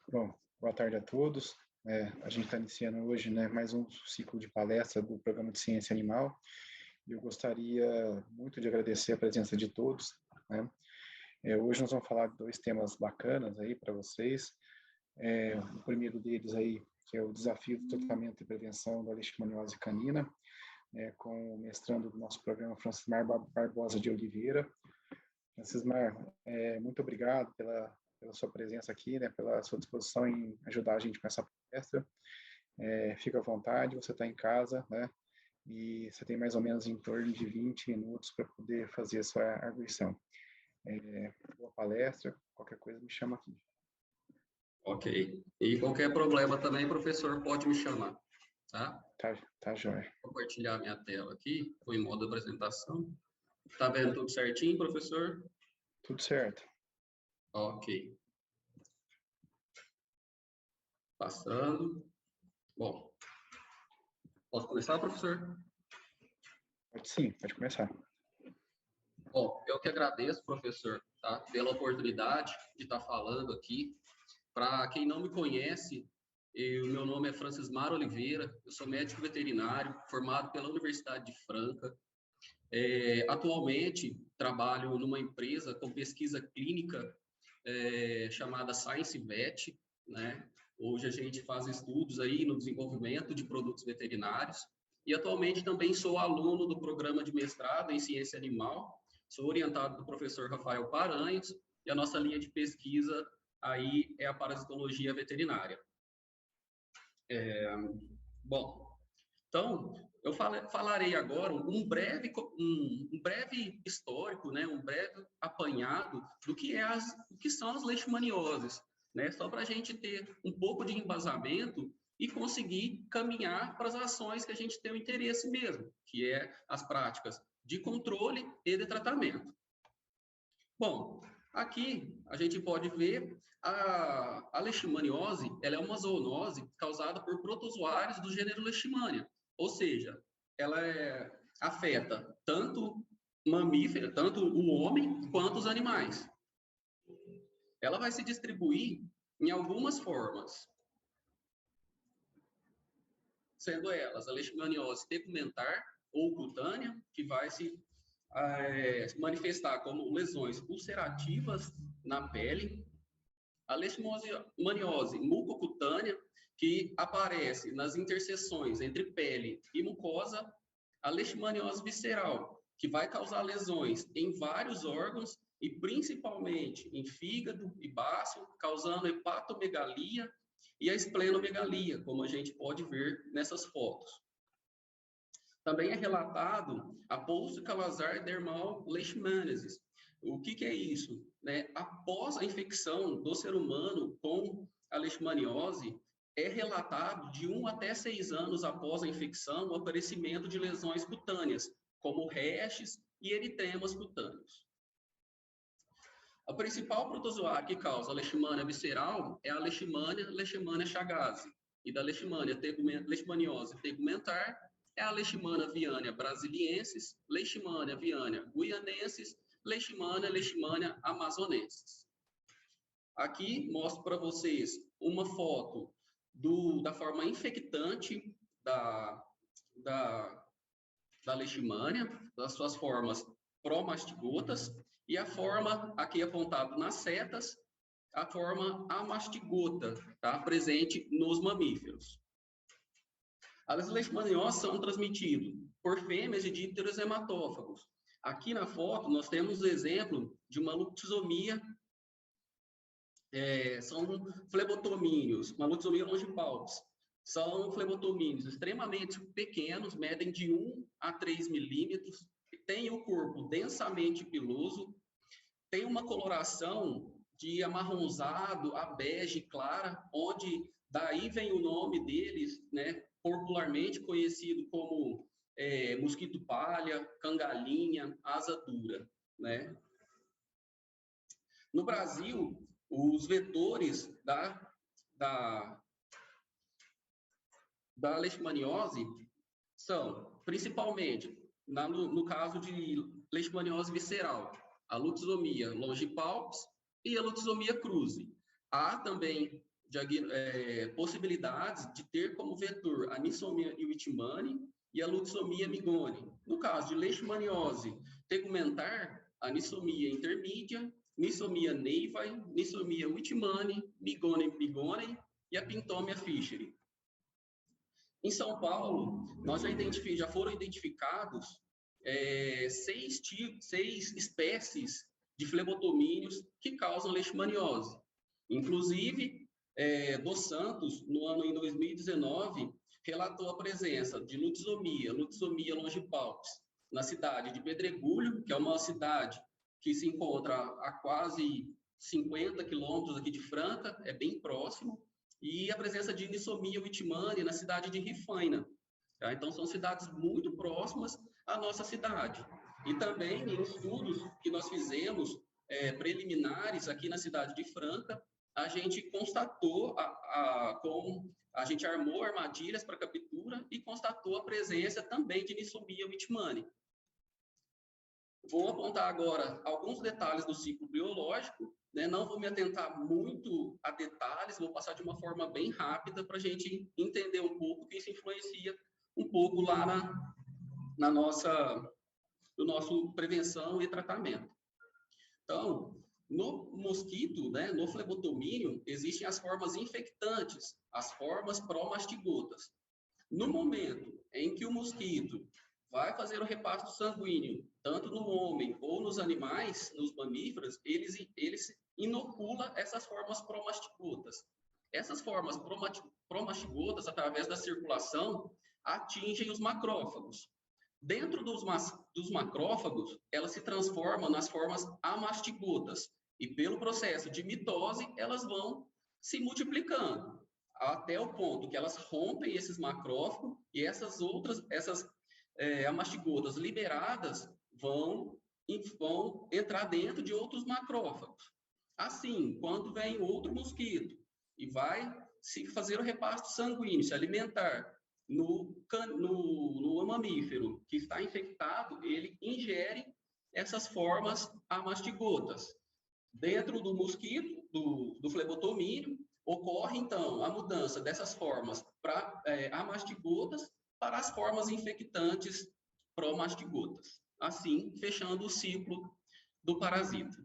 Bom, boa tarde a todos. A gente está iniciando hoje, né, mais um ciclo de palestra do Programa de Ciência Animal. Eu gostaria muito de agradecer a presença de todos, né? Hoje nós vamos falar de dois temas bacanas aí para vocês. O primeiro deles aí, que é o desafio do tratamento e prevenção da leishmaniose canina, com o mestrando do nosso programa, Francismar Barbosa de Oliveira. Francismar, muito obrigado pela sua presença aqui, né, pela sua disposição em ajudar a gente com essa palestra. Fica à vontade, você está em casa, né, e você tem mais ou menos em torno de 20 minutos para poder fazer a sua arguição. Boa palestra, qualquer coisa me chama aqui. Ok. E qualquer problema também, professor, pode me chamar, tá? Tá joia. Vou compartilhar minha tela aqui, estou em modo apresentação. Tá vendo tudo certinho, professor? Tudo certo. Ok. Passando. Bom, posso começar, professor? Pode começar. Bom, eu que agradeço, professor, tá, pela oportunidade de estar falando aqui. Para quem não me conhece, o meu nome é Francismar Oliveira, eu sou médico veterinário, formado pela Universidade de Franca. Atualmente, trabalho numa empresa com pesquisa clínica chamada Science Vet, né? Hoje a gente faz estudos aí no desenvolvimento de produtos veterinários e atualmente também sou aluno do programa de mestrado em ciência animal, sou orientado do professor Rafael Paranhos e a nossa linha de pesquisa aí é a parasitologia veterinária. Bom, então, eu falarei agora um breve histórico, né, um breve apanhado do que são as leishmanioses, né, só para a gente ter um pouco de embasamento e conseguir caminhar para as ações que a gente tem o interesse mesmo, que é as práticas de controle e de tratamento. Bom, aqui a gente pode ver a leishmaniose, ela é uma zoonose causada por protozoários do gênero Leishmania, ou seja, ela afeta tanto mamífero, tanto o homem quanto os animais. Ela vai se distribuir em algumas formas, sendo elas a leishmaniose tegumentar ou cutânea, que vai se manifestar como lesões ulcerativas na pele, a leishmaniose mucocutânea, que aparece nas interseções entre pele e mucosa, a leishmaniose visceral, que vai causar lesões em vários órgãos e principalmente em fígado e baço, causando hepatomegalia e a esplenomegalia, como a gente pode ver nessas fotos. Também é relatado a Post-Calazar Dermal Leishmaniasis. O que é isso? Após a infecção do ser humano com a leishmaniose, é relatado de 1 até 6 anos após a infecção o aparecimento de lesões cutâneas, como rashes e eritremas cutâneos. O principal protozoário que causa a leishmania visceral é a Leishmania chagas, e da leishmaniose tegumentar é a Leishmania viana brasiliensis, Leishmania viana guianensis, Leishmania amazonensis. Aqui mostro para vocês uma foto da forma infectante da leishmania, das suas formas promastigotas, e a forma, aqui apontado nas setas, a forma amastigota, tá? Presente nos mamíferos. As leishmanioses são transmitidas por fêmeas de dípteros hematófagos. Aqui na foto, nós temos o exemplo de uma luxosomia, são flebotomíneos, uma luxosomia longipalpis. São flebotomíneos extremamente pequenos, medem de 1 a 3 milímetros, têm o corpo densamente piloso, tem uma coloração de amarronzado a bege clara, onde daí vem o nome deles, né, popularmente conhecido como mosquito palha, cangalinha, asa dura, né? No Brasil, os vetores da leishmaniose são, principalmente, no caso de leishmaniose visceral, a luxosomia longipalpis e a luxosomia cruzi. Há também possibilidades de ter como vetor a Nisomia Wittmanni e a Luxomia migoni. No caso de leishmaniose tegumentar, a Nisomia intermídia, Nisomia nevi, Nisomia Wittmanni, migoni e a Pintomia fischeri. Em São Paulo, já foram identificados 6 espécies de flebotomíneos que causam leishmaniose. Inclusive, Dos Santos, no ano em 2019, relatou a presença de Luxomia longipalpis, na cidade de Pedregulho, que é uma cidade que se encontra a quase 50 quilômetros aqui de Franca, é bem próximo, e a presença de Nisomia Wittmanni na cidade de Rifaina. Tá? Então, são cidades muito próximas à nossa cidade. E também em estudos que nós fizemos preliminares aqui na cidade de Franca, a gente constatou, a gente armou armadilhas para captura e constatou a presença também de Nisomia Wittmanni. Vou apontar agora alguns detalhes do ciclo biológico, né? Não vou me atentar muito a detalhes, vou passar de uma forma bem rápida para a gente entender um pouco que isso influencia um pouco lá no nosso prevenção e tratamento. Então, no mosquito, né, no flebotomínio, existem as formas infectantes, as formas pró-mastigotas. No momento em que o mosquito vai fazer o repasto sanguíneo, tanto no homem ou nos animais, nos mamíferos, eles inocula essas formas pró-mastigotas. Essas formas pró-mastigotas, através da circulação, atingem os macrófagos. Dentro dos macrófagos, elas se transformam nas formas amastigotas e, pelo processo de mitose, elas vão se multiplicando até o ponto que elas rompem esses macrófagos e essas amastigotas liberadas vão entrar dentro de outros macrófagos. Assim, quando vem outro mosquito e vai se fazer o repasto sanguíneo, se alimentar no mamífero que está infectado, ele ingere essas formas amastigotas. Dentro do mosquito, do flebotomínio, ocorre, então, a mudança dessas formas amastigotas para as formas infectantes pró-mastigotas. Assim, fechando o ciclo do parasita.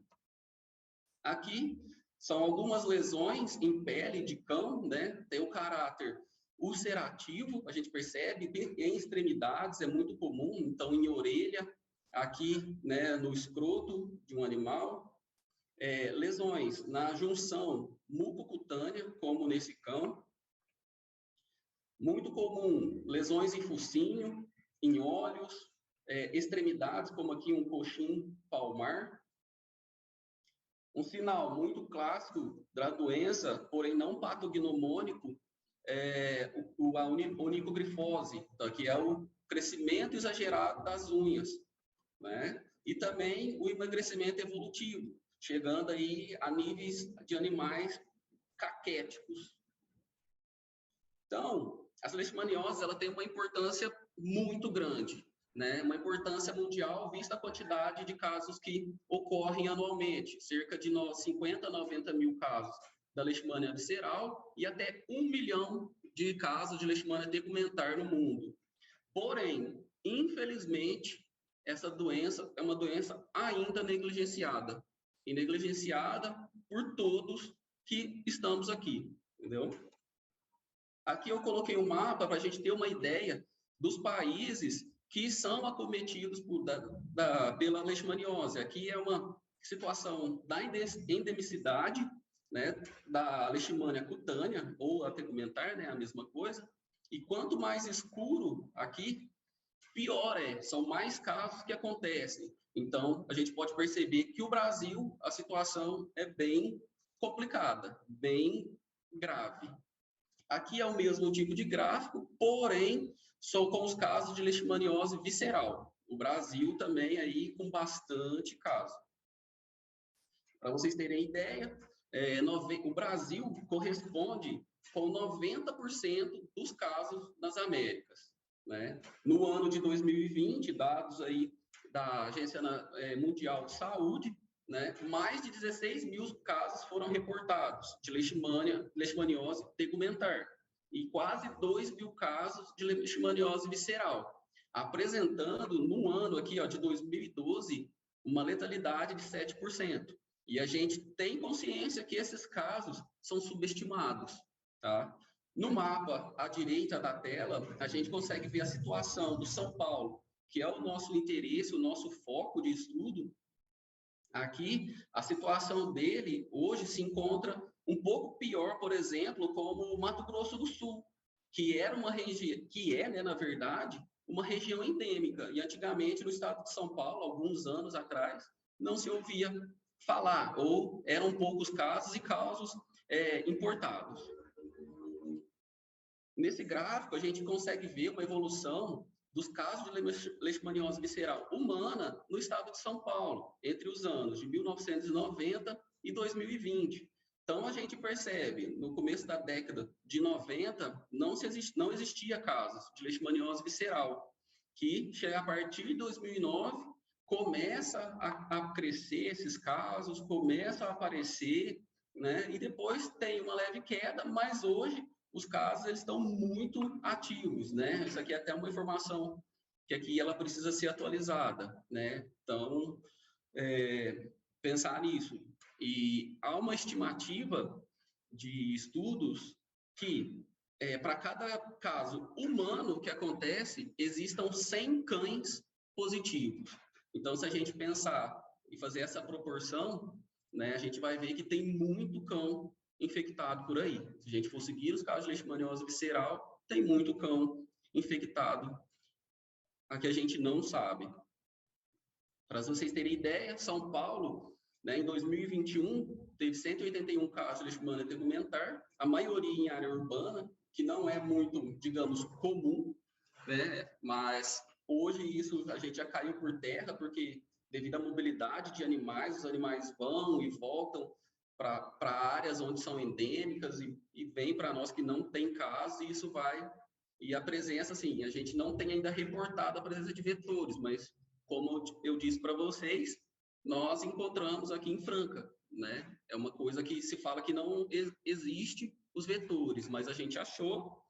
Aqui são algumas lesões em pele de cão, né? Tem o caráter ulcerativo, a gente percebe, em extremidades é muito comum, então em orelha, aqui, né, no escroto de um animal. Lesões na junção mucocutânea, como nesse cão. Muito comum, lesões em focinho, em olhos, extremidades, como aqui um coxim palmar. Um sinal muito clássico da doença, porém não patognomônico, a onicogrifose, que é o crescimento exagerado das unhas, né? E também o emagrecimento evolutivo, chegando aí a níveis de animais caquéticos. Então, as leishmanioses, ela tem uma importância muito grande, né? Uma importância mundial, vista a quantidade de casos que ocorrem anualmente, cerca de 50 a 90 mil casos da leishmania visceral e até 1 milhão de casos de leishmania tegumentar no mundo. Porém, infelizmente, essa doença é uma doença ainda negligenciada, e negligenciada por todos que estamos aqui, entendeu? Aqui eu coloquei um mapa para a gente ter uma ideia dos países que são acometidos pela leishmaniose. Aqui é uma situação da endemicidade, né, da leishmania cutânea, ou a tegumentar, né, a mesma coisa. E quanto mais escuro aqui, pior são mais casos que acontecem. Então, a gente pode perceber que o Brasil, a situação é bem complicada, bem grave. Aqui é o mesmo tipo de gráfico, porém, são com os casos de leishmaniose visceral. O Brasil também aí com bastante caso. Para vocês terem ideia, o Brasil corresponde com 90% dos casos nas Américas, né? No ano de 2020, dados aí da Agência Mundial de Saúde, né, mais de 16 mil casos foram reportados de leishmaniose tegumentar e quase 2 mil casos de leishmaniose visceral, apresentando, no ano aqui, ó, de 2012, uma letalidade de 7%. E a gente tem consciência que esses casos são subestimados, tá? No mapa à direita da tela, a gente consegue ver a situação do São Paulo, que é o nosso interesse, o nosso foco de estudo. Aqui, a situação dele hoje se encontra um pouco pior, por exemplo, como o Mato Grosso do Sul, que era uma região, que é, né, na verdade, uma região endêmica. E antigamente, no estado de São Paulo, alguns anos atrás, não se ouvia falar, ou eram poucos casos e casos importados. Nesse gráfico, a gente consegue ver uma evolução dos casos de leishmaniose visceral humana no estado de São Paulo, entre os anos de 1990 e 2020. Então, a gente percebe, no começo da década de 90, não existia casos de leishmaniose visceral, que a partir de 2009 começa a crescer esses casos, começam a aparecer, né? E depois tem uma leve queda, mas hoje os casos eles estão muito ativos, né? Isso aqui é até uma informação que aqui ela precisa ser atualizada, né? Então, pensar nisso. E há uma estimativa de estudos que, para cada caso humano que acontece, existam 100 cães positivos. Então, se a gente pensar e fazer essa proporção, né, a gente vai ver que tem muito cão infectado por aí. Se a gente for seguir os casos de leishmaniose visceral, tem muito cão infectado a que a gente não sabe. Para vocês terem ideia, São Paulo, né, em 2021, teve 181 casos de leishmania tegumentar, a maioria em área urbana, que não é muito, digamos, comum, né, mas hoje isso a gente já caiu por terra, porque devido à mobilidade de animais, os animais vão e voltam para áreas onde são endêmicas e vem para nós que não tem casos, e isso vai... E a presença, assim, a gente não tem ainda reportado a presença de vetores, mas, como eu disse para vocês, nós encontramos aqui em Franca, né? É uma coisa que se fala que não existe os vetores, mas a gente achou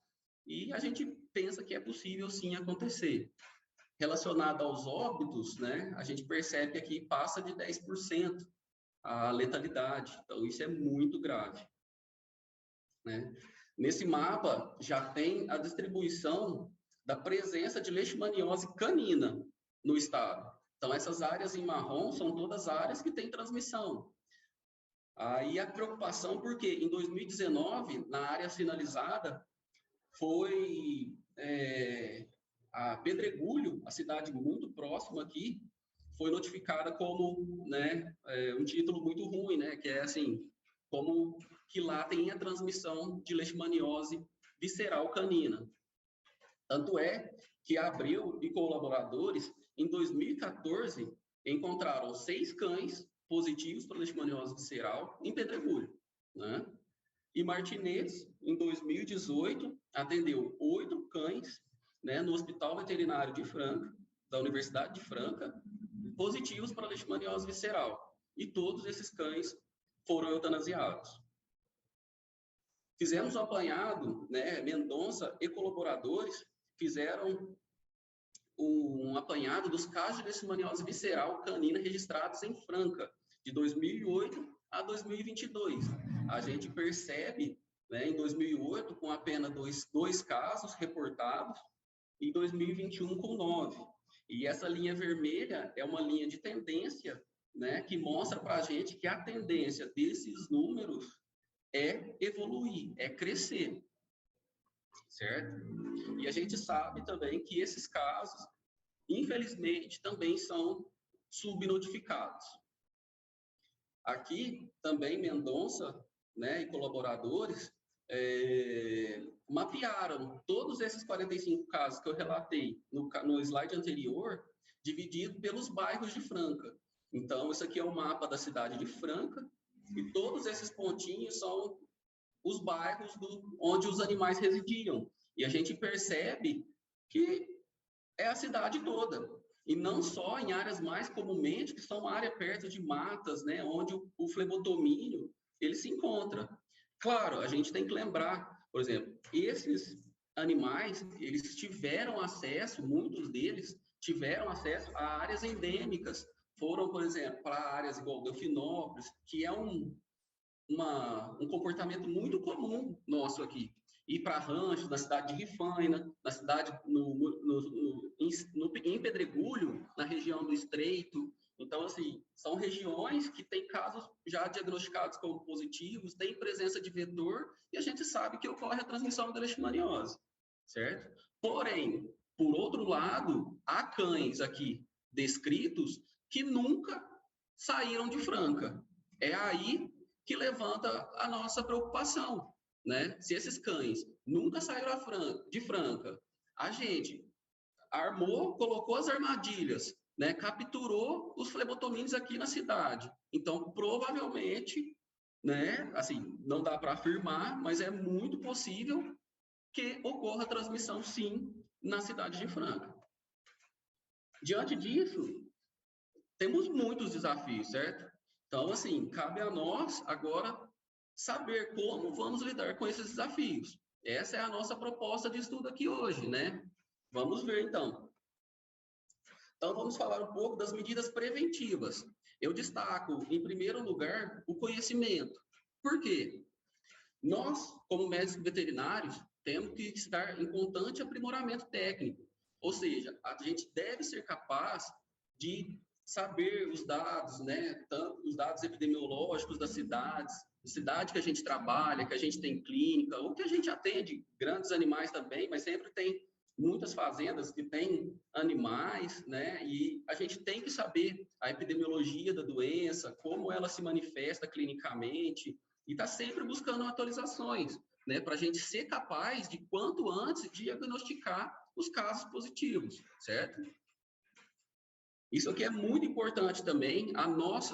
e a gente pensa que é possível, sim, acontecer. Relacionado aos óbitos, né, a gente percebe que aqui passa de 10% a letalidade. Então, isso é muito grave, né? Nesse mapa, já tem a distribuição da presença de leishmaniose canina no estado. Então, essas áreas em marrom são todas áreas que têm transmissão. Aí a preocupação, porque em 2019, na área sinalizada, foi a Pedregulho, a cidade muito próxima aqui, foi notificada como, né, um título muito ruim, né, que é assim, como que lá tem a transmissão de leishmaniose visceral canina. Tanto é que a Abreu e colaboradores, em 2014, encontraram 6 cães positivos para leishmaniose visceral em Pedregulho, né? E Martinez, em 2018, atendeu 8 cães, né, no Hospital Veterinário de Franca, da Universidade de Franca, positivos para leishmaniose visceral. E todos esses cães foram eutanasiados. Fizemos um apanhado, né, Mendonça e colaboradores fizeram um apanhado dos casos de leishmaniose visceral canina registrados em Franca, de 2008 a 2022. A gente percebe, né, em 2008, com apenas dois casos reportados, e em 2021 com 9. E essa linha vermelha é uma linha de tendência, né, que mostra para a gente que a tendência desses números é evoluir, é crescer, certo? E a gente sabe também que esses casos, infelizmente, também são subnotificados. Aqui, também, Mendonça, né, e colaboradores mapearam todos esses 45 casos que eu relatei no slide anterior, dividido pelos bairros de Franca. Então, isso aqui é o mapa da cidade de Franca, e todos esses pontinhos são os bairros onde os animais residiam. E a gente percebe que é a cidade toda. E não só em áreas mais comumente, que são áreas perto de matas, né, onde o flebotomínio ele se encontra. Claro, a gente tem que lembrar, por exemplo, esses animais, eles tiveram acesso, muitos deles tiveram acesso a áreas endêmicas. Foram, por exemplo, para áreas igual Delfinópolis, que é um comportamento muito comum nosso aqui. Ir para ranchos, na cidade de Rifaina, na cidade em Pedregulho, na região do Estreito. Então, assim, são regiões que têm casos já diagnosticados como positivos, tem presença de vetor, e a gente sabe que ocorre a transmissão da leishmaniose, certo? Porém, por outro lado, há cães aqui descritos que nunca saíram de Franca. É aí que levanta a nossa preocupação, né? Se esses cães nunca saíram de Franca, a gente armou, colocou as armadilhas, né? Capturou os flebotomínios aqui na cidade. Então, provavelmente, né? Assim, não dá para afirmar, mas é muito possível que ocorra transmissão, sim, na cidade de Franca. Diante disso, temos muitos desafios, certo? Então, assim, cabe a nós agora saber como vamos lidar com esses desafios. Essa é a nossa proposta de estudo aqui hoje, né? Vamos ver, então. Então, vamos falar um pouco das medidas preventivas. Eu destaco, em primeiro lugar, o conhecimento. Por quê? Nós, como médicos veterinários, temos que estar em constante aprimoramento técnico. Ou seja, a gente deve ser capaz de saber os dados, né, tanto os dados epidemiológicos das cidades, cidade que a gente trabalha, que a gente tem clínica, ou que a gente atende grandes animais também, mas sempre tem muitas fazendas que têm animais, né, e a gente tem que saber a epidemiologia da doença, como ela se manifesta clinicamente, e está sempre buscando atualizações, né, para a gente ser capaz de, quanto antes, diagnosticar os casos positivos, certo? Isso aqui é muito importante também. Nós,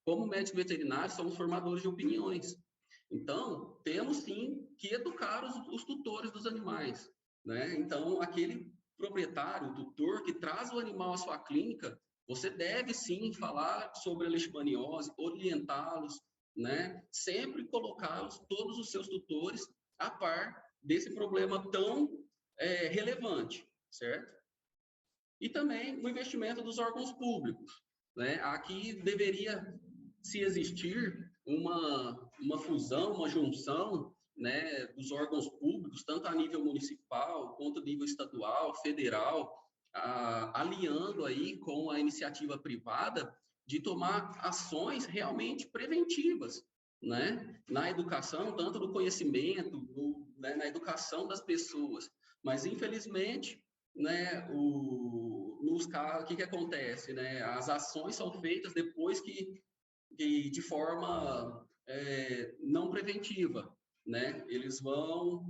como médicos veterinários, somos formadores de opiniões. Então, temos sim que educar os tutores dos animais, né? Então, aquele proprietário, o tutor que traz o animal à sua clínica, você deve sim falar sobre a leishmaniose, orientá-los, né? Sempre colocá-los, todos os seus tutores, a par desse problema tão relevante, certo? E também o investimento dos órgãos públicos, né? Aqui deveria se existir uma fusão, uma junção, né, dos órgãos públicos, tanto a nível municipal quanto a nível estadual, federal, alinhando aí com a iniciativa privada de tomar ações realmente preventivas, né, na educação, tanto no conhecimento, né, na educação das pessoas. Mas, infelizmente, né, nos casos, o que acontece, né? As ações são feitas depois que de forma não preventiva, né? Eles vão,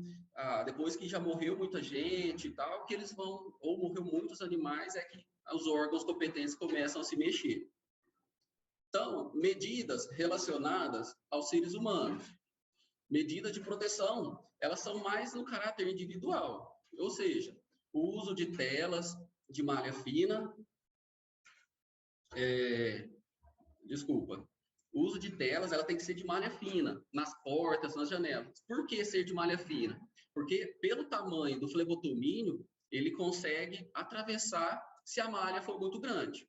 depois que já morreu muita gente e tal, que eles vão, ou morreu muitos animais, é que os órgãos competentes começam a se mexer. Então, medidas relacionadas aos seres humanos. Medidas de proteção, elas são mais no caráter individual, ou seja, o uso de telas de malha fina, o uso de telas, ela tem que ser de malha fina, nas portas, nas janelas. Por que ser de malha fina? Porque pelo tamanho do flebotomínio, ele consegue atravessar se a malha for muito grande.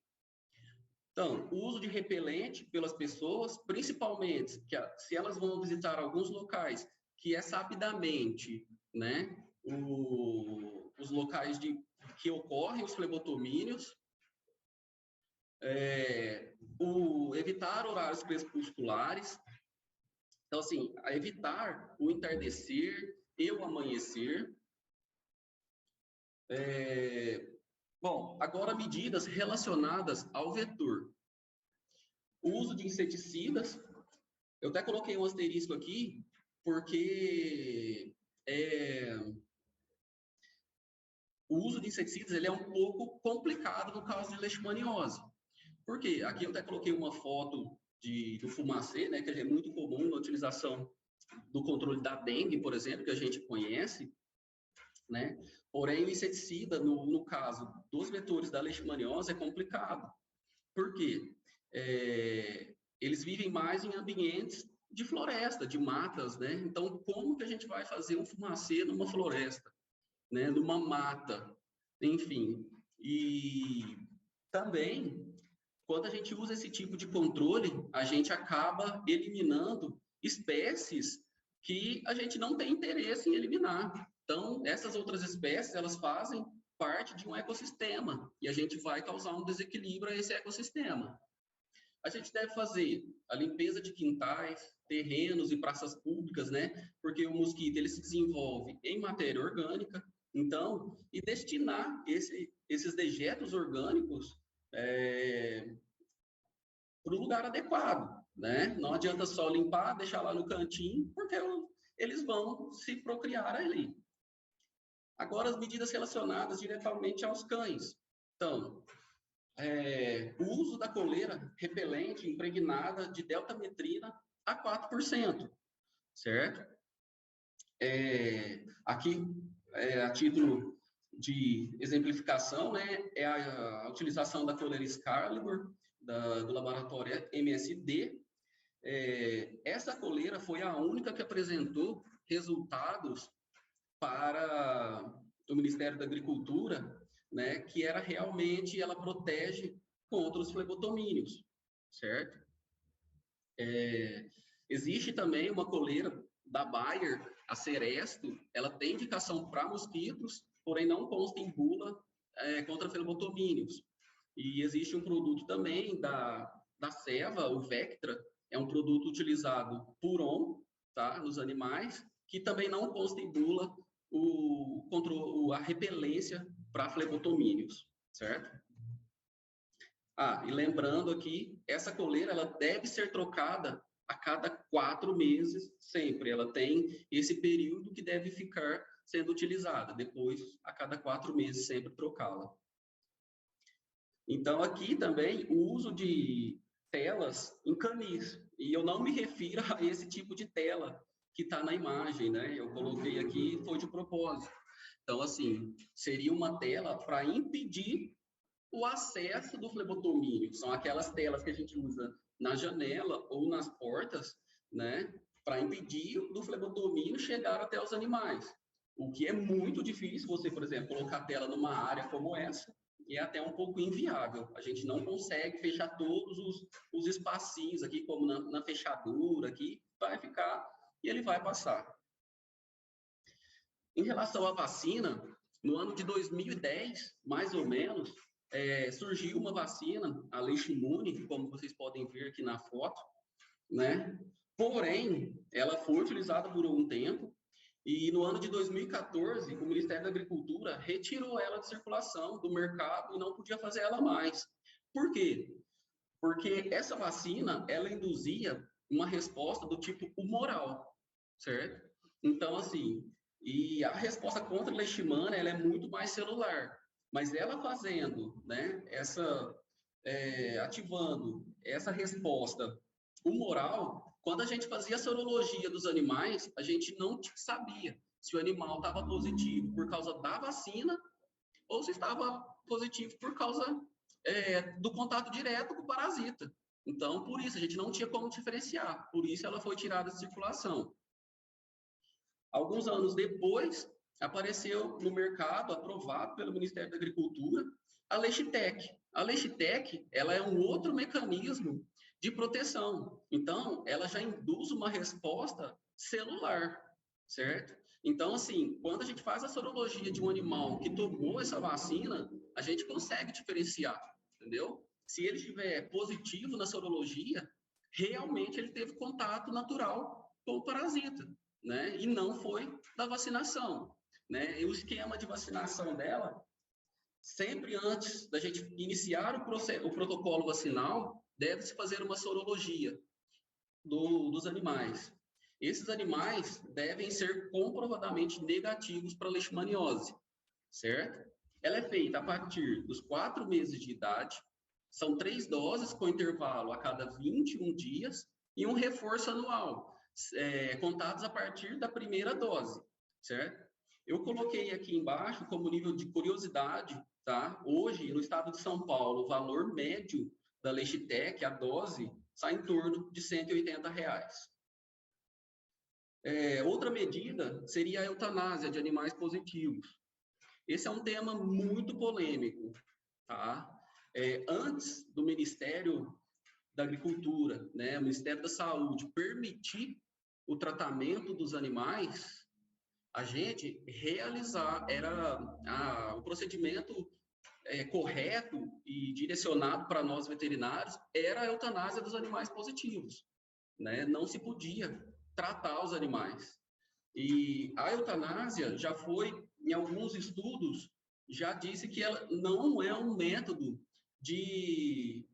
Então, o uso de repelente pelas pessoas, principalmente se elas vão visitar alguns locais que é sabidamente, né, os locais que ocorrem os flebotomínios, evitar horários crepusculares. Então, assim, evitar o entardecer e o amanhecer. Bom, agora medidas relacionadas ao vetor. O uso de inseticidas. Eu até coloquei um asterisco aqui, porque o uso de inseticidas ele é um pouco complicado no caso de leishmaniose. Por quê? Aqui eu até coloquei uma foto do fumacê, né, que é muito comum na utilização do controle da dengue, por exemplo, que a gente conhece, né? Porém, o inseticida, no caso dos vetores da leishmaniose, é complicado. Por quê? Eles vivem mais em ambientes de floresta, de matas, né? Então, como que a gente vai fazer um fumacê numa floresta, né? Numa mata, enfim. E também, quando a gente usa esse tipo de controle, a gente acaba eliminando espécies que a gente não tem interesse em eliminar. Então, essas outras espécies, elas fazem parte de um ecossistema e a gente vai causar um desequilíbrio a esse ecossistema. A gente deve fazer a limpeza de quintais, terrenos e praças públicas, né? Porque o mosquito ele se desenvolve em matéria orgânica, então, e destinar esses dejetos orgânicos para o lugar adequado, né? Não adianta só limpar, deixar lá no cantinho, porque eles vão se procriar ali. Agora, as medidas relacionadas diretamente aos cães. Então, o uso da coleira repelente impregnada de deltametrina a 4%, certo? Aqui, a título de exemplificação, né, é a utilização da coleira Excalibur, do laboratório MSD. Essa coleira foi a única que apresentou resultados para o Ministério da Agricultura, né, que era realmente, ela protege contra os flebotomínios, certo? Existe também uma coleira da Bayer, a Seresto, ela tem indicação para mosquitos, porém não consta em bula contra flebotomínios. E existe um produto também da Ceva, o Vectra, é um produto utilizado por tá, nos animais, que também não consta em bula contra a repelência para flebotomínios, certo? E lembrando aqui, essa coleira ela deve ser trocada a cada 4 meses, sempre. Ela tem esse período que deve ficar sendo utilizada. Depois, a cada 4 meses, sempre trocá-la. Então, aqui também, o uso de telas em canis. E eu não me refiro a esse tipo de tela que está na imagem, né? Eu coloquei aqui, foi de propósito. Então, assim, seria uma tela para impedir o acesso do flebotomínio. São aquelas telas que a gente usa na janela ou nas portas, né? Para impedir do flebotomínio chegar até os animais. O que é muito difícil, você, por exemplo, colocar a tela numa área como essa, e é até um pouco inviável. A gente não consegue fechar todos os espacinhos aqui, como na fechadura aqui, vai ficar e ele vai passar. Em relação à vacina, no ano de 2010, mais ou menos, surgiu uma vacina, a Leishmune, como vocês podem ver aqui na foto, né? Porém, ela foi utilizada por um tempo e no ano de 2014, o Ministério da Agricultura retirou ela de circulação do mercado e não podia fazer ela mais. Por quê? Porque essa vacina, ela induzia uma resposta do tipo humoral, certo? Então, assim, e a resposta contra a leishmania, ela é muito mais celular. Mas ela fazendo, né, ativando essa resposta humoral, quando a gente fazia a sorologia dos animais, a gente não sabia se o animal estava positivo por causa da vacina ou se estava positivo por causa do contato direto com o parasita. Então, por isso, a gente não tinha como diferenciar. Por isso, ela foi tirada de circulação. Alguns anos depois, apareceu no mercado, aprovado pelo Ministério da Agricultura, a Leishtec. A Leishtec, ela é um outro mecanismo de proteção. Então, ela já induz uma resposta celular, certo? Então, assim, quando a gente faz a sorologia de um animal que tomou essa vacina, a gente consegue diferenciar, entendeu? Se ele estiver positivo na sorologia, realmente ele teve contato natural com o parasita, né? E não foi da vacinação, né? E o esquema de vacinação dela, sempre antes da gente iniciar o protocolo vacinal, deve-se fazer uma sorologia dos animais. Esses animais devem ser comprovadamente negativos para a leishmaniose, certo? Ela é feita a partir dos 4 meses de idade, são 3 doses com intervalo a cada 21 dias e um reforço anual, contados a partir da primeira dose, certo? Eu coloquei aqui embaixo como nível de curiosidade, tá? Hoje, no estado de São Paulo, o valor médio da Lechitec, a dose, sai em torno de R$ 180. Outra medida seria a eutanásia de animais positivos. Esse é um tema muito polêmico, tá? Antes do Ministério da Agricultura, né, o Ministério da Saúde, permitir o tratamento dos animais, a gente o procedimento correto e direcionado para nós veterinários era a eutanásia dos animais positivos, né? Não se podia tratar os animais. E a eutanásia já foi, em alguns estudos, já disse que ela não é um método de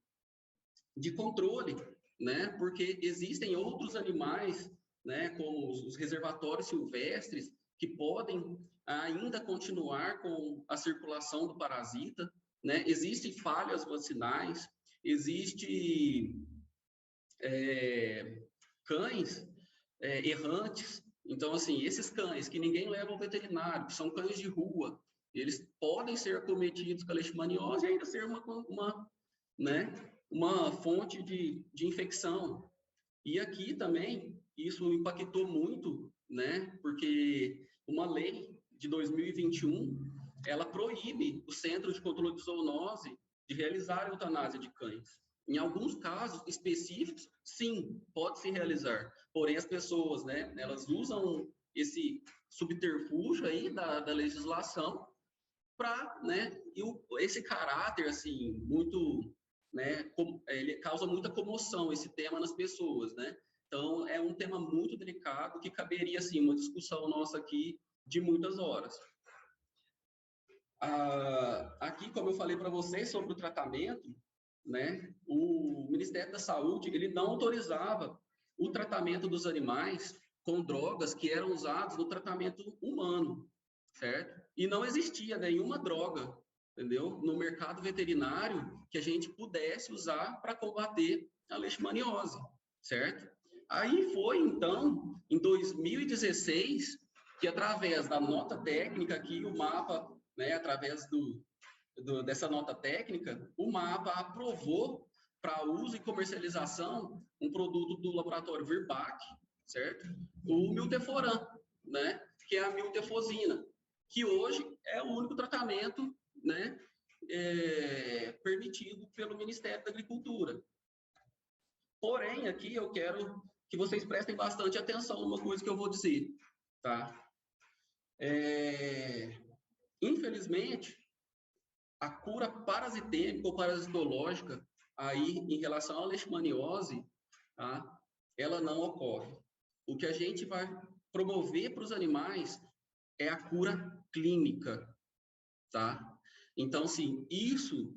controle, né? Porque existem outros animais, né, como os reservatórios silvestres, que podem ainda continuar com a circulação do parasita, né? Existem falhas vacinais, existem cães errantes. Então, assim, esses cães que ninguém leva ao veterinário, que são cães de rua, eles podem ser acometidos com a leishmaniose e ainda ser uma fonte de infecção. E aqui também, isso impactou muito, né? Porque uma lei de 2021, ela proíbe o Centro de Controle de Zoonose de realizar a eutanásia de cães. Em alguns casos específicos, sim, pode-se realizar. Porém, as pessoas, né, elas usam esse subterfúgio aí da legislação para, né, esse caráter, assim, muito, né, ele causa muita comoção, esse tema nas pessoas, né? Então, é um tema muito delicado que caberia, assim, uma discussão nossa aqui de muitas horas. Aqui, como eu falei para vocês sobre o tratamento, né, o Ministério da Saúde, ele não autorizava o tratamento dos animais com drogas que eram usadas no tratamento humano, certo? E não existia nenhuma droga, entendeu? No mercado veterinário que a gente pudesse usar para combater a leishmaniose, certo? Aí foi, então, em 2016, que através da nota técnica aqui, o MAPA, né, através dessa nota técnica, o MAPA aprovou para uso e comercialização um produto do laboratório Virbac, certo? O milteforam, né, que é a miltefosina, que hoje é o único tratamento, né, permitido pelo Ministério da Agricultura. Porém, aqui eu quero que vocês prestem bastante atenção numa coisa que eu vou dizer, tá? Infelizmente, a cura parasitêmica ou parasitológica aí em relação à leishmaniose, tá? Ela não ocorre. O que a gente vai promover para os animais é a cura clínica, tá? Então, sim, isso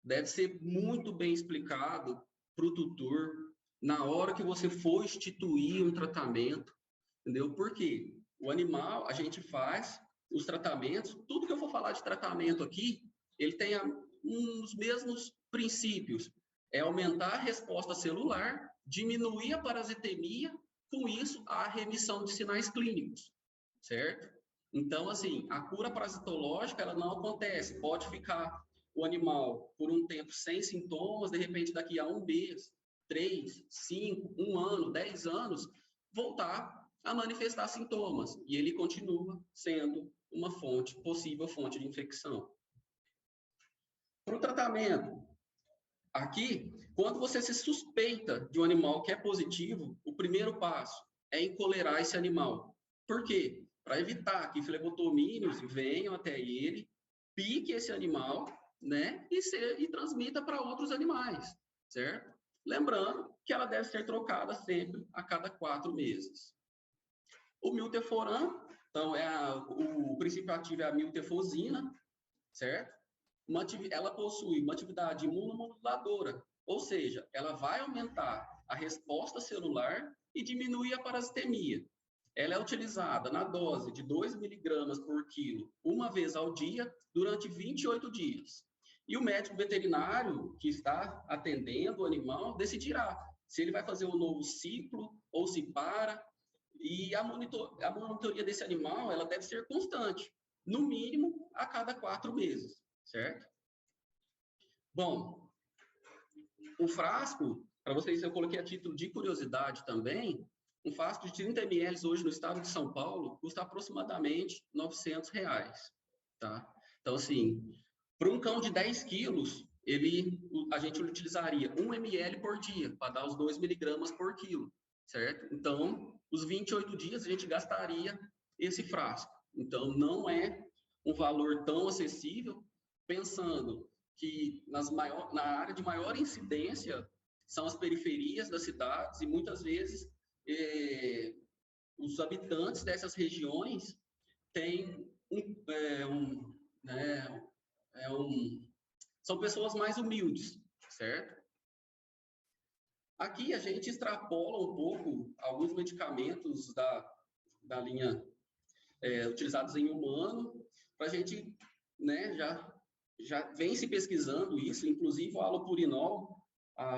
deve ser muito bem explicado para o tutor na hora que você for instituir um tratamento, entendeu? Porque o animal, a gente faz os tratamentos, tudo que eu for falar de tratamento aqui, ele tem os mesmos princípios. É aumentar a resposta celular, diminuir a parasitemia, com isso, a remissão de sinais clínicos, certo? Então, assim, a cura parasitológica, ela não acontece. Pode ficar o animal por um tempo sem sintomas, de repente, daqui a 1 mês, 3, 5, 1 ano, 10 anos, voltar a manifestar sintomas. E ele continua sendo uma possível fonte de infecção. Para o tratamento, aqui, quando você se suspeita de um animal que é positivo, o primeiro passo é encolerar esse animal. Por quê? Para evitar que flebotomíneos venham até ele, pique esse animal, né, e transmita para outros animais, certo? Lembrando que ela deve ser trocada sempre a cada 4 meses. O milteforam, então, o princípio ativo é a miltefosina, certo? Ela possui uma atividade imunomoduladora, ou seja, ela vai aumentar a resposta celular e diminuir a parasitemia. Ela é utilizada na dose de 2 miligramas por quilo, uma vez ao dia, durante 28 dias. E o médico veterinário que está atendendo o animal decidirá se ele vai fazer um novo ciclo ou se para. E a monitoria desse animal, ela deve ser constante, no mínimo a cada 4 meses, certo? Bom, o frasco, para vocês, eu coloquei a título de curiosidade também, um frasco de 30 ml hoje no estado de São Paulo custa aproximadamente R$900, tá? Então, assim, para um cão de 10 quilos, a gente utilizaria 1 ml por dia, para dar os 2 miligramas por quilo, certo? Então, os 28 dias a gente gastaria esse frasco. Então, não é um valor tão acessível, pensando que na área de maior incidência são as periferias das cidades e muitas vezes os habitantes dessas regiões têm são pessoas mais humildes, certo? Aqui a gente extrapola um pouco alguns medicamentos da linha utilizados em humano, para a gente, né, já vem se pesquisando isso, inclusive o halopurinol,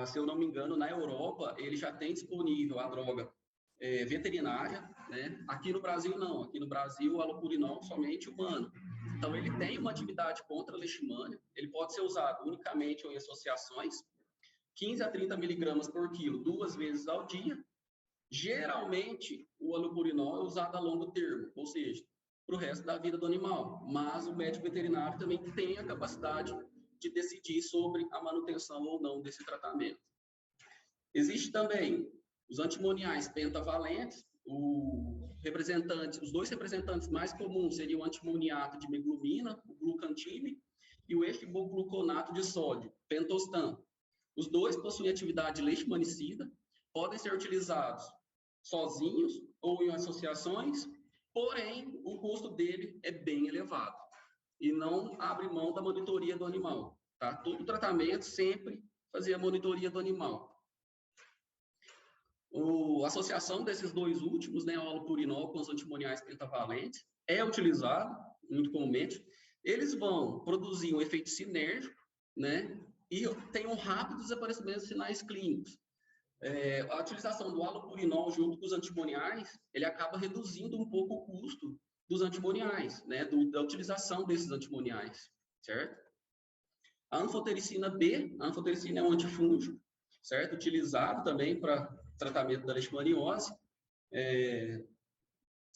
se eu não me engano, na Europa, ele já tem disponível a droga veterinária, né? Aqui no Brasil, não. Aqui no Brasil, o halopurinol somente humano. Então, ele tem uma atividade contra a leishmania, ele pode ser usado unicamente ou em associações, 15 a 30 miligramas por quilo, 2 vezes ao dia. Geralmente, o halopurinol é usado a longo termo, ou seja, para o resto da vida do animal. Mas o médico veterinário também tem a capacidade de decidir sobre a manutenção ou não desse tratamento. Existe também os antimoniais pentavalentes. Os 2 representantes mais comuns seriam o antimoniato de meglumina, o glucantime, e o efibogluconato de sódio, pentostan. Os 2 possuem atividade leishmanicida, podem ser utilizados sozinhos ou em associações, porém, o custo dele é bem elevado e não abre mão da monitoria do animal, tá? Todo tratamento sempre fazia a monitoria do animal. A associação desses 2 últimos, né, o halopurinol com os antimoniais pentavalentes, é utilizado muito comumente. Eles vão produzir um efeito sinérgico, né, e tem um rápido desaparecimento de sinais clínicos. A utilização do halopurinol junto com os antimoniais, ele acaba reduzindo um pouco o custo dos antimoniais, né, da utilização desses antimoniais, certo? A anfotericina B, a anfotericina é um antifúngico, certo? Utilizado também para tratamento da leishmaniose.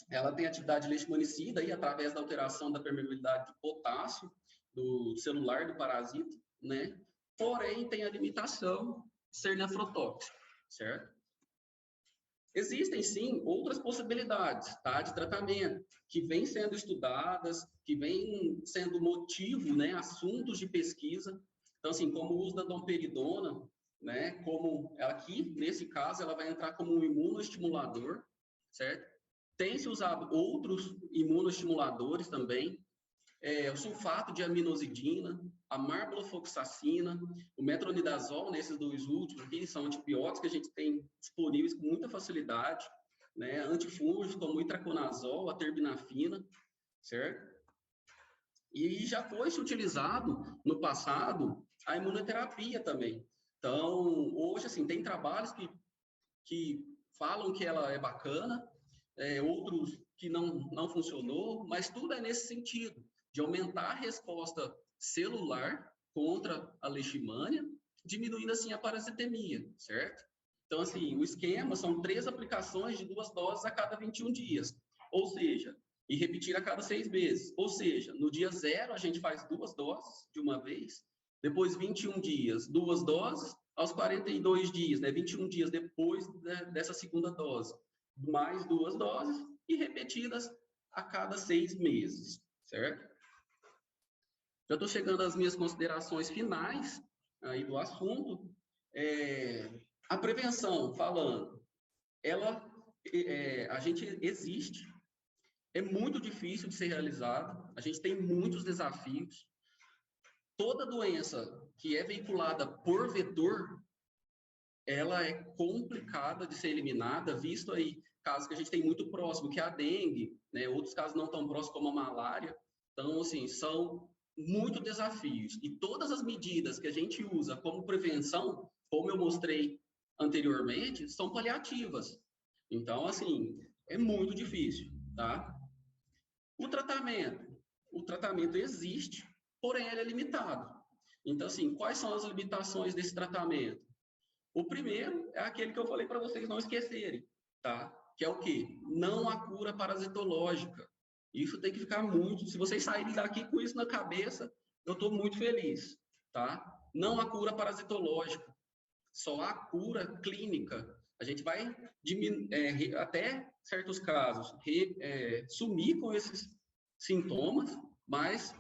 Ela tem atividade leishmanicida aí, através da alteração da permeabilidade de potássio do celular do parasita, né? Porém, tem a limitação de ser nefrotóxico, certo? Existem, sim, outras possibilidades, tá, de tratamento, que vêm sendo estudadas, que vêm sendo motivo, né, assuntos de pesquisa. Então, assim, como o uso da domperidona, né, como aqui, nesse caso, ela vai entrar como um imunoestimulador, certo? Tem-se usado outros imunoestimuladores também, o sulfato de aminosidina, a marblofoxacina, o metronidazol, nesses 2 últimos aqui, são antibióticos que a gente tem disponíveis com muita facilidade, né? Antifúngicos como o itraconazol, a terbinafina, certo? E já foi utilizado no passado a imunoterapia também. Então, hoje, assim, tem trabalhos que falam que ela é bacana, outros que não funcionou, mas tudo é nesse sentido, de aumentar a resposta celular contra a leishmania, diminuindo assim a parasitemia, certo? Então, assim, o esquema são 3 aplicações de 2 doses a cada 21 dias, ou seja, e repetir a cada 6 meses. Ou seja, no dia 0 a gente faz 2 doses de uma vez, depois 21 dias, 2 doses, aos 42 dias, né, 21 dias depois dessa segunda dose, mais 2 doses e repetidas a cada 6 meses, certo? Já estou chegando às minhas considerações finais aí do assunto. A prevenção, falando, a gente existe, é muito difícil de ser realizada, a gente tem muitos desafios. Toda doença que é veiculada por vetor, ela é complicada de ser eliminada, visto aí casos que a gente tem muito próximo, que é a dengue, né? Outros casos não tão próximos como a malária. Então, assim, são muitos desafios. E todas as medidas que a gente usa como prevenção, como eu mostrei anteriormente, são paliativas. Então, assim, É muito difícil, tá? O tratamento existe, porém ele é limitado. Então, assim, quais são as limitações desse tratamento? O primeiro é aquele que eu falei para vocês não esquecerem, tá? Que é o quê? Não há cura parasitológica. Isso tem que ficar muito. Se vocês saírem daqui com isso na cabeça, eu estou muito feliz, tá? Não há cura parasitológica, só há cura clínica. A gente vai até certos casos sumir com esses sintomas, mas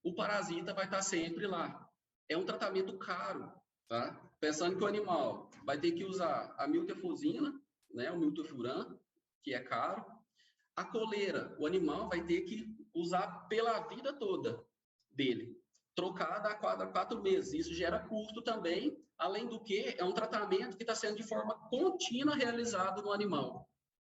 o parasita vai estar sempre lá. É um tratamento caro, tá? Pensando que o animal vai ter que usar a miltefosina, né, o miltefuran, que é caro. A coleira, o animal vai ter que usar pela vida toda dele, trocada a cada 4 meses. Isso gera custo também, além do que é um tratamento que está sendo de forma contínua realizado no animal,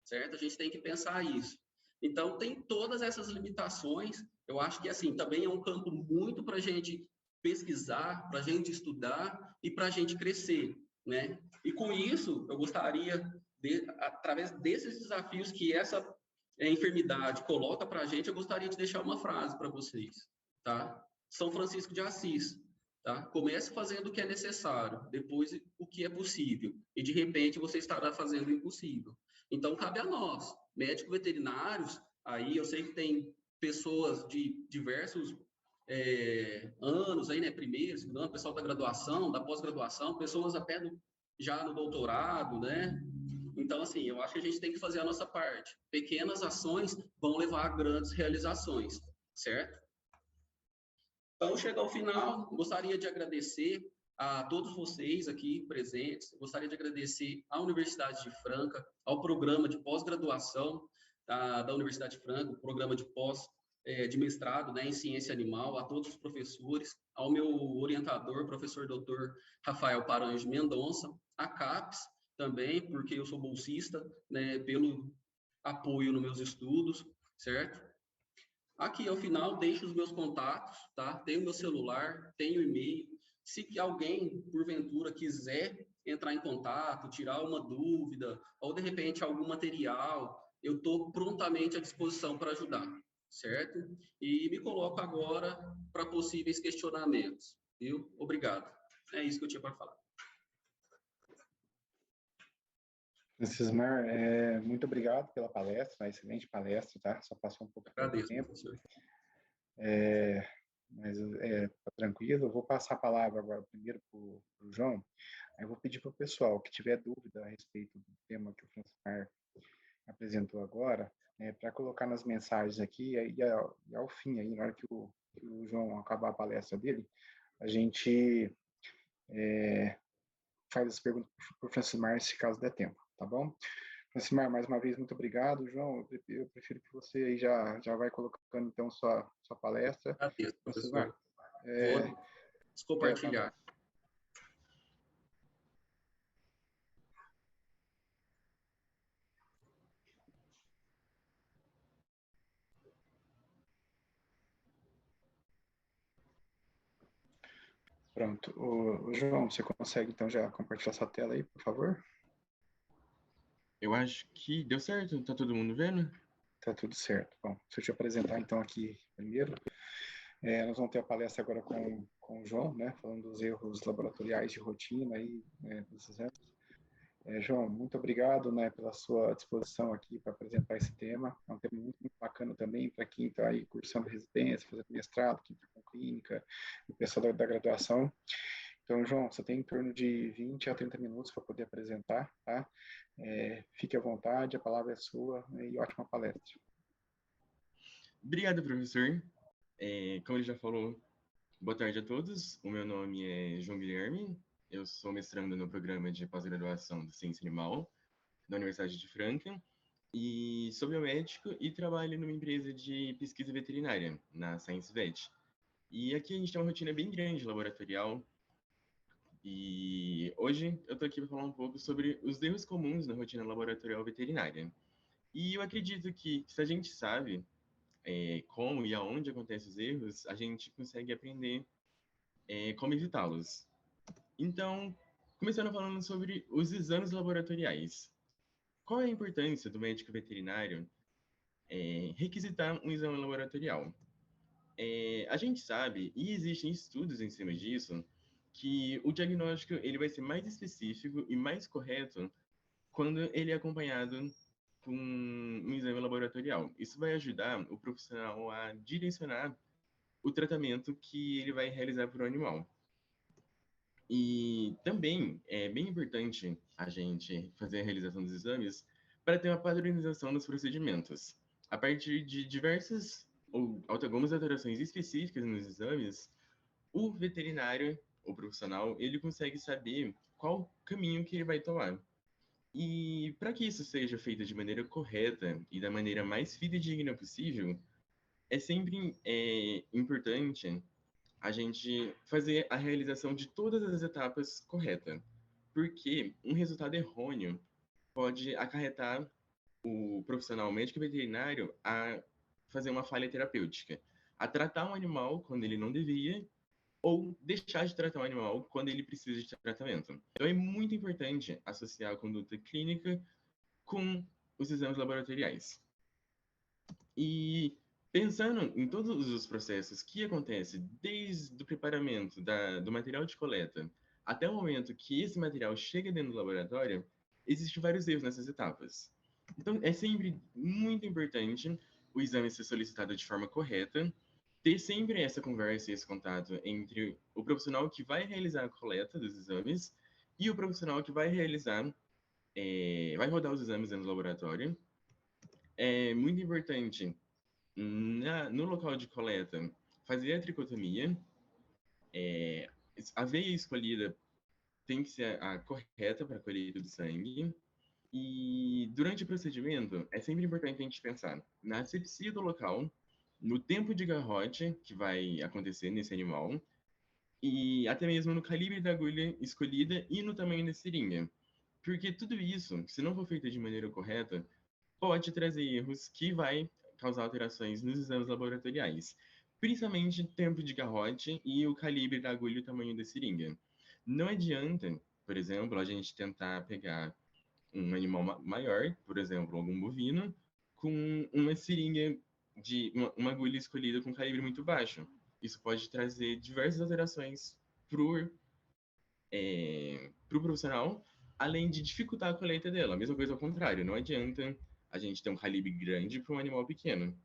certo? A gente tem que pensar isso. Então, tem todas essas limitações. Eu acho que, assim, também é um campo muito para a gente pesquisar, para a gente estudar e para a gente crescer, né? E com isso, eu gostaria, através desses desafios que essa enfermidade coloca para a gente, eu gostaria de deixar uma frase para vocês, tá? São Francisco de Assis, tá? Comece fazendo o que é necessário, depois o que é possível, e de repente você estará fazendo o impossível. Então, cabe a nós, médicos veterinários, aí eu sei que tem pessoas de diversos anos, aí, né, primeiro, segundo ano, pessoal da graduação, da pós-graduação, pessoas até já no doutorado, né? Então, assim, eu acho que a gente tem que fazer a nossa parte. Pequenas ações vão levar a grandes realizações, certo? Então, chega ao final, gostaria de agradecer a todos vocês aqui presentes, gostaria de agradecer à Universidade de Franca, ao programa de pós-graduação da Universidade de Franca, o programa de de mestrado, né, em ciência animal, a todos os professores, ao meu orientador, professor doutor Rafael Paranhos Mendonça, a CAPES também, porque eu sou bolsista, né, pelo apoio nos meus estudos, certo? Aqui ao final deixo os meus contatos, tá? Tenho meu celular, tenho e-mail. Se alguém, porventura, quiser entrar em contato, tirar uma dúvida, ou de repente algum material, eu estou prontamente à disposição para ajudar, certo? E me coloco agora para possíveis questionamentos, viu? Obrigado. É isso que eu tinha para falar. Francismar, muito obrigado pela palestra, uma excelente palestra, tá? Só passou um pouco de tempo. Professor. Mas tá tranquilo. Eu vou passar a palavra agora primeiro para o João. Aí eu vou pedir para o pessoal que tiver dúvida a respeito do tema que o Francismar apresentou agora, para colocar nas mensagens aqui, e ao fim, aí, na hora que o João acabar a palestra dele, a gente faz as perguntas para o Francismar, se caso der tempo, tá bom? Francismar, mais uma vez, muito obrigado. João, eu prefiro que você aí já vai colocando, então, sua palestra. Agradeço, professor. Francismar, Vou compartilhar. Pronto. O João, você consegue, então, já compartilhar sua tela aí, por favor? Eu acho que deu certo. Tá todo mundo vendo? Tá tudo certo. Bom, deixa eu te apresentar, então, aqui primeiro. Nós vamos ter a palestra agora com o João, né, falando dos erros laboratoriais de rotina aí, desses anos. João, muito obrigado, né, pela sua disposição aqui para apresentar esse tema. É um tema muito, muito bacana também para quem está aí cursando residência, fazendo mestrado, quem está com clínica, o pessoal da graduação. Então, João, você tem em torno de 20 a 30 minutos para poder apresentar, tá? Fique à vontade, a palavra é sua, né, e ótima palestra. Obrigado, professor. Como ele já falou, boa tarde a todos. O meu nome é João Guilherme. Eu sou mestrando no programa de pós-graduação de Ciência Animal da Universidade de Franca e sou biomédico e trabalho numa empresa de pesquisa veterinária, na Science Vet. E aqui a gente tem uma rotina bem grande laboratorial e hoje eu estou aqui para falar um pouco sobre os erros comuns na rotina laboratorial veterinária. E eu acredito que se a gente sabe como e aonde acontecem os erros, a gente consegue aprender como evitá-los. Então, começando falando sobre os exames laboratoriais. qual é a importância do médico veterinário requisitar um exame laboratorial? A gente sabe, e existem estudos em cima disso, que o diagnóstico ele vai ser mais específico e mais correto quando ele é acompanhado com um exame laboratorial. Isso vai ajudar o profissional a direcionar o tratamento que ele vai realizar para o animal. E também é bem importante a gente fazer a realização dos exames para ter uma padronização dos procedimentos. A partir de diversas ou algumas alterações específicas nos exames, o veterinário, o profissional, ele consegue saber qual caminho que ele vai tomar. E para que isso seja feito de maneira correta e da maneira mais fidedigna possível, é sempre importante a gente fazer a realização de todas as etapas correta, porque um resultado errôneo pode acarretar o profissional médico veterinário a fazer uma falha terapêutica, a tratar um animal quando ele não devia ou deixar de tratar um animal quando ele precisa de tratamento. Então é muito importante associar a conduta clínica com os exames laboratoriais. E pensando em todos os processos que acontecem desde o preparamento do material de coleta até o momento que esse material chega dentro do laboratório, existem vários erros nessas etapas. Então, é sempre muito importante o exame ser solicitado de forma correta, ter sempre essa conversa e esse contato entre o profissional que vai realizar a coleta dos exames e o profissional que vai realizar, vai rodar os exames dentro do laboratório. É muito importante no local de coleta, fazer a tricotomia. A veia escolhida tem que ser a correta para a colheita do sangue. E durante o procedimento, é sempre importante a gente pensar na asepsia do local, no tempo de garrote que vai acontecer nesse animal, e até mesmo no calibre da agulha escolhida e no tamanho da seringa. Porque tudo isso, se não for feito de maneira correta, pode trazer erros que vai causar alterações nos exames laboratoriais, principalmente tempo de garrote e o calibre da agulha e o tamanho da seringa. Não adianta, por exemplo, a gente tentar pegar um animal maior, por exemplo, algum bovino, com uma seringa de uma agulha escolhida com calibre muito baixo. Isso pode trazer diversas alterações para o profissional, além de dificultar a colheita dela. A mesma coisa ao contrário, não adianta a gente ter um calibre grande para um animal pequeno.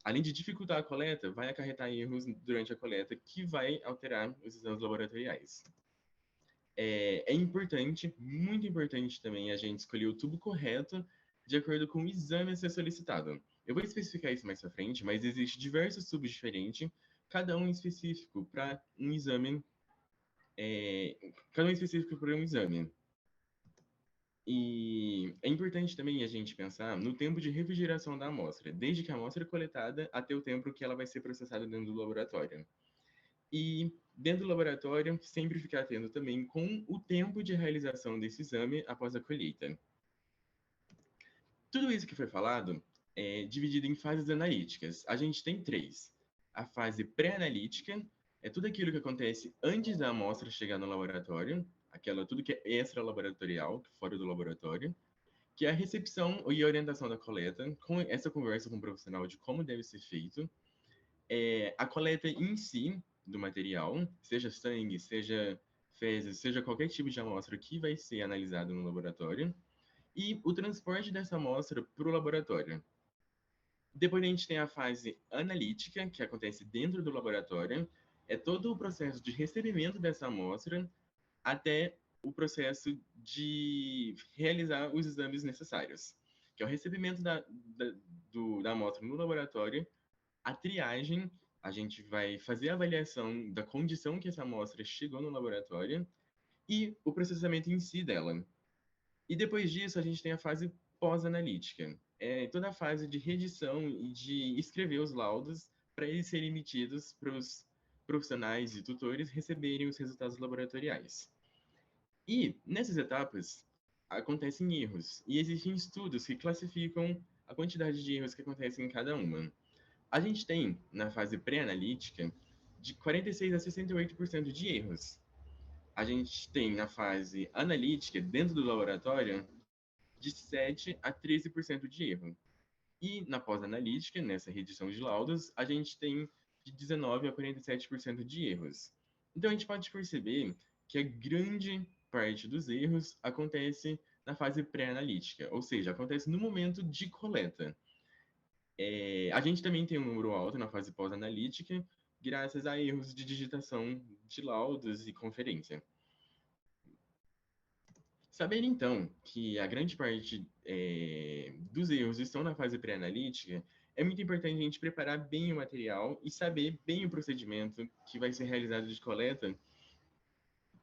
Além de dificultar a coleta, vai acarretar erros durante a coleta que vai alterar os exames laboratoriais. É importante, muito importante também, a gente escolher o tubo correto de acordo com o exame a ser solicitado. Eu vou especificar isso mais pra frente, mas existem diversos tubos diferentes, cada um específico para um exame, cada um específico para um exame. E é importante também a gente pensar no tempo de refrigeração da amostra, desde que a amostra é coletada até o tempo que ela vai ser processada dentro do laboratório. E dentro do laboratório, sempre ficar atento também com o tempo de realização desse exame após a colheita. Tudo isso que foi falado é dividido em fases analíticas. A gente tem três. A fase pré-analítica é tudo aquilo que acontece antes da amostra chegar no laboratório, tudo que é extra-laboratorial, fora do laboratório, que é a recepção e orientação da coleta, com essa conversa com o profissional de como deve ser feito, a coleta em si do material, seja sangue, seja fezes, seja qualquer tipo de amostra que vai ser analisado no laboratório, e o transporte dessa amostra para o laboratório. Depois a gente tem a fase analítica, que acontece dentro do laboratório, é todo o processo de recebimento dessa amostra até o processo de realizar os exames necessários, que é o recebimento da amostra no laboratório, a triagem, a gente vai fazer a avaliação da condição que essa amostra chegou no laboratório e o processamento em si dela. E depois disso, a gente tem a fase pós-analítica. É toda a fase de redição e de escrever os laudos para eles serem emitidos para os profissionais e tutores receberem os resultados laboratoriais. E nessas etapas acontecem erros, e existem estudos que classificam a quantidade de erros que acontecem em cada uma. A gente tem, na fase pré-analítica, de 46% a 68% de erros. A gente tem, na fase analítica, dentro do laboratório, de 7 a 13% de erro. E na pós-analítica, nessa reedição de laudos, a gente tem de 19 a 47% de erros. Então a gente pode perceber que a grande parte dos erros acontece na fase pré-analítica, ou seja, acontece no momento de coleta. A gente também tem um número alto na fase pós-analítica, graças a erros de digitação de laudos e conferência. Saber, então, que a grande parte dos erros estão na fase pré-analítica, é muito importante a gente preparar bem o material e saber bem o procedimento que vai ser realizado de coleta,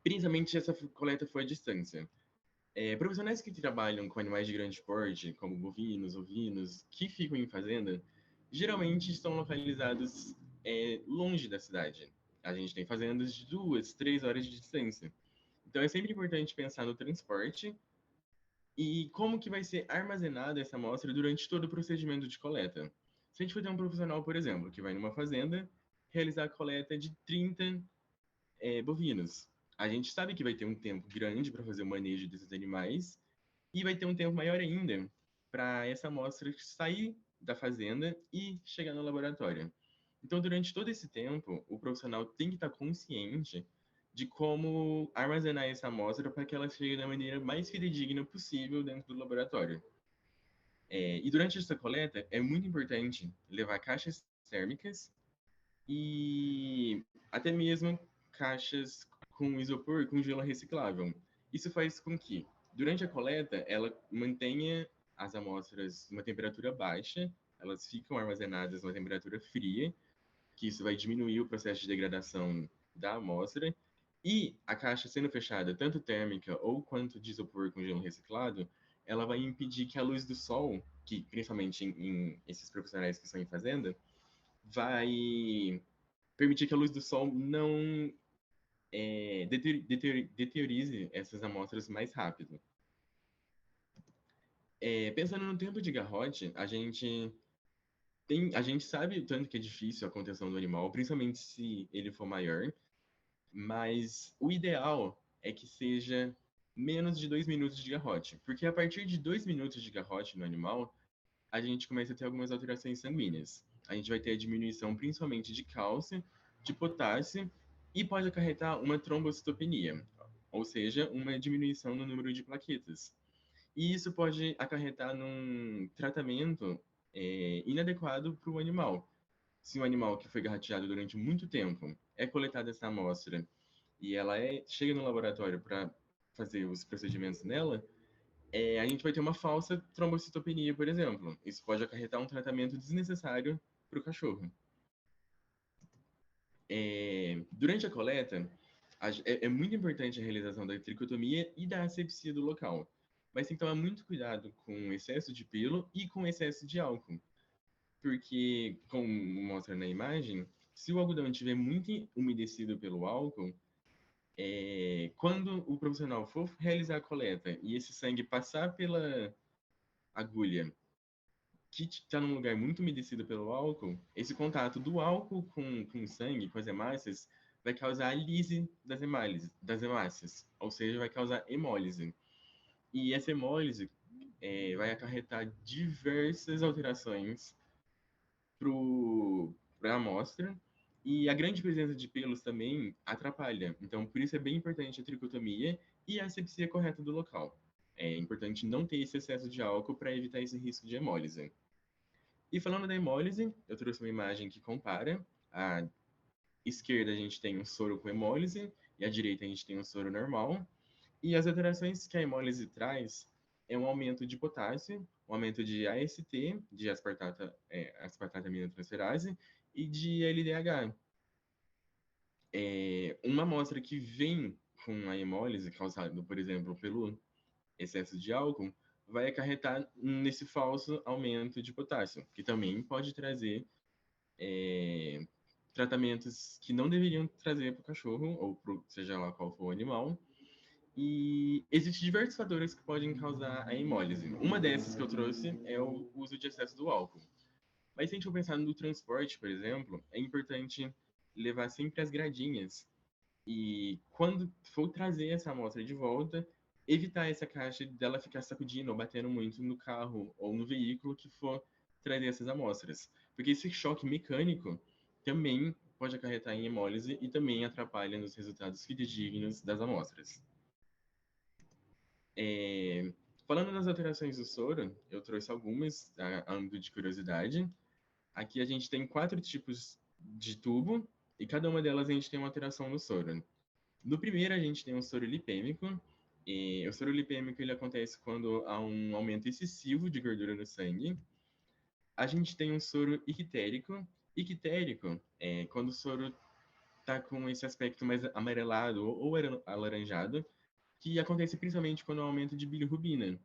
principalmente se essa coleta for à distância. Profissionais que trabalham com animais de grande porte, como bovinos, ovinos, que ficam em fazenda, geralmente estão localizados longe da cidade. A gente tem fazendas de 2, 3 horas de distância. Então é sempre importante pensar no transporte e como que vai ser armazenada essa amostra durante todo o procedimento de coleta. Se a gente for ter um profissional, por exemplo, que vai numa fazenda realizar a coleta de 30 bovinos, a gente sabe que vai ter um tempo grande para fazer o manejo desses animais e vai ter um tempo maior ainda para essa amostra sair da fazenda e chegar no laboratório. Então, durante todo esse tempo, o profissional tem que estar consciente de como armazenar essa amostra para que ela chegue da maneira mais fidedigna possível dentro do laboratório. E durante essa coleta, é muito importante levar caixas térmicas e até mesmo caixas com isopor, com gelo reciclável. Isso faz com que, durante a coleta, ela mantenha as amostras numa temperatura baixa, elas ficam armazenadas numa temperatura fria, que isso vai diminuir o processo de degradação da amostra, e a caixa sendo fechada, tanto térmica ou quanto de isopor com gelo reciclado, ela vai impedir que a luz do sol, que principalmente em esses profissionais que estão em fazenda, vai permitir que a luz do sol não deteriorize essas amostras mais rápido. Pensando no tempo de garrote, a gente sabe o tanto que é difícil a contenção do animal, principalmente se ele for maior, mas o ideal é que seja menos de 2 minutos de garrote, porque a partir de 2 minutos de garrote no animal, a gente começa a ter algumas alterações sanguíneas. A gente vai ter a diminuição principalmente de cálcio, de potássio e pode acarretar uma trombocitopenia, ou seja, uma diminuição no número de plaquetas. E isso pode acarretar num tratamento inadequado para o animal. Se um animal que foi garrateado durante muito tempo é coletada essa amostra e ela chega no laboratório para fazer os procedimentos nela, a gente vai ter uma falsa trombocitopenia, por exemplo. Isso pode acarretar um tratamento desnecessário para o cachorro. Durante a coleta, é muito importante a realização da tricotomia e da asepsia do local, mas tem que tomar muito cuidado com excesso de pelo e com excesso de álcool, porque, como mostra na imagem, se o algodão estiver muito umedecido pelo álcool, quando o profissional for realizar a coleta e esse sangue passar pela agulha que está num lugar muito umedecido pelo álcool, esse contato do álcool com o sangue, com as hemácias, vai causar a lise das hemácias, ou seja, vai causar hemólise. E essa hemólise vai acarretar diversas alterações para a amostra, e a grande presença de pelos também atrapalha. Então, por isso é bem importante a tricotomia e a asepsia correta do local. É importante não ter esse excesso de álcool para evitar esse risco de hemólise. E falando da hemólise, eu trouxe uma imagem que compara. À esquerda a gente tem um soro com hemólise e à direita a gente tem um soro normal. E as alterações que a hemólise traz é um aumento de potássio, um aumento de AST, de aspartata aminotransferase, e de LDH. Uma amostra que vem com a hemólise causada, por exemplo, pelo excesso de álcool, vai acarretar nesse falso aumento de potássio, que também pode trazer tratamentos que não deveriam trazer para o cachorro, ou pro, seja lá qual for o animal. E existem diversos fatores que podem causar a hemólise. Uma dessas que eu trouxe é o uso de excesso do álcool. Mas se a gente for pensar no transporte, por exemplo, é importante levar sempre as gradinhas. E quando for trazer essa amostra de volta, evitar essa caixa dela ficar sacudindo ou batendo muito no carro ou no veículo que for trazer essas amostras. Porque esse choque mecânico também pode acarretar em hemólise e também atrapalha nos resultados fidedignos das amostras. Falando das alterações do soro, eu trouxe algumas a âmbito de curiosidade. Aqui a gente tem 4 tipos de tubo e cada uma delas a gente tem uma alteração no soro. No primeiro a gente tem um soro lipêmico. E o soro lipêmico ele acontece quando há um aumento excessivo de gordura no sangue. A gente tem um soro ictérico. Ictérico é quando o soro está com esse aspecto mais amarelado ou alaranjado, que acontece principalmente quando há um aumento de bilirrubina.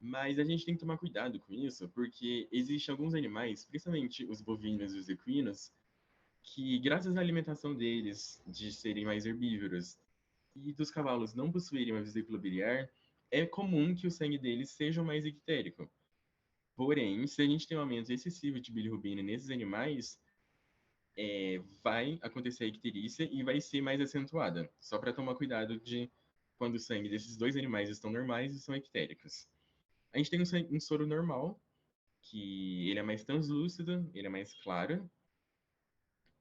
Mas a gente tem que tomar cuidado com isso, porque existem alguns animais, principalmente os bovinos e os equinos, que graças à alimentação deles, de serem mais herbívoros, e dos cavalos não possuírem uma vesícula biliar, é comum que o sangue deles seja mais ictérico. Porém, se a gente tem um aumento excessivo de bilirrubina nesses animais, vai acontecer a icterícia e vai ser mais acentuada. Só para tomar cuidado de quando o sangue desses dois animais estão normais e são ictéricos. A gente tem um soro normal, que ele é mais translúcido, ele é mais claro.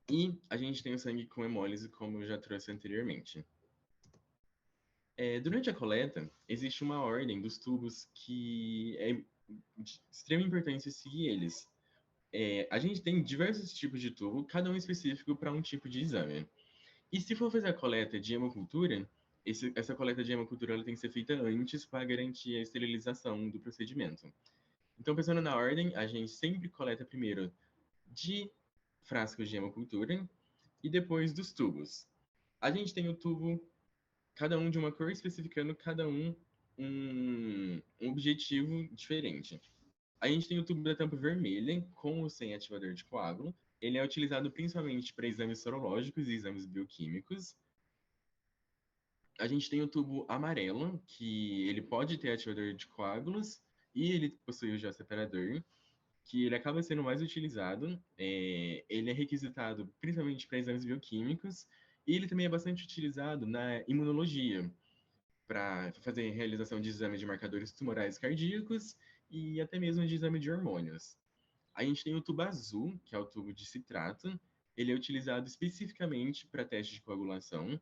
E a gente tem o sangue com hemólise, como eu já trouxe anteriormente. Durante a coleta, existe uma ordem dos tubos que é de extrema importância seguir eles. A gente tem diversos tipos de tubo, cada um específico para um tipo de exame. E se for fazer a coleta de hemocultura, essa coleta de hemocultura ela tem que ser feita antes para garantir a esterilização do procedimento. Então, pensando na ordem, a gente sempre coleta primeiro de frascos de hemocultura e depois dos tubos. A gente tem o tubo, cada um de uma cor, especificando cada um um objetivo diferente. A gente tem o tubo da tampa vermelha, com ou sem ativador de coágulo. Ele é utilizado principalmente para exames sorológicos e exames bioquímicos. A gente tem o tubo amarelo, que ele pode ter ativador de coágulos e ele possui o geosseparador, que ele acaba sendo mais utilizado. Ele é requisitado principalmente para exames bioquímicos e ele também é bastante utilizado na imunologia, para fazer realização de exames de marcadores tumorais cardíacos e até mesmo de exame de hormônios. A gente tem o tubo azul, que é o tubo de citrato. Ele é utilizado especificamente para teste de coagulação,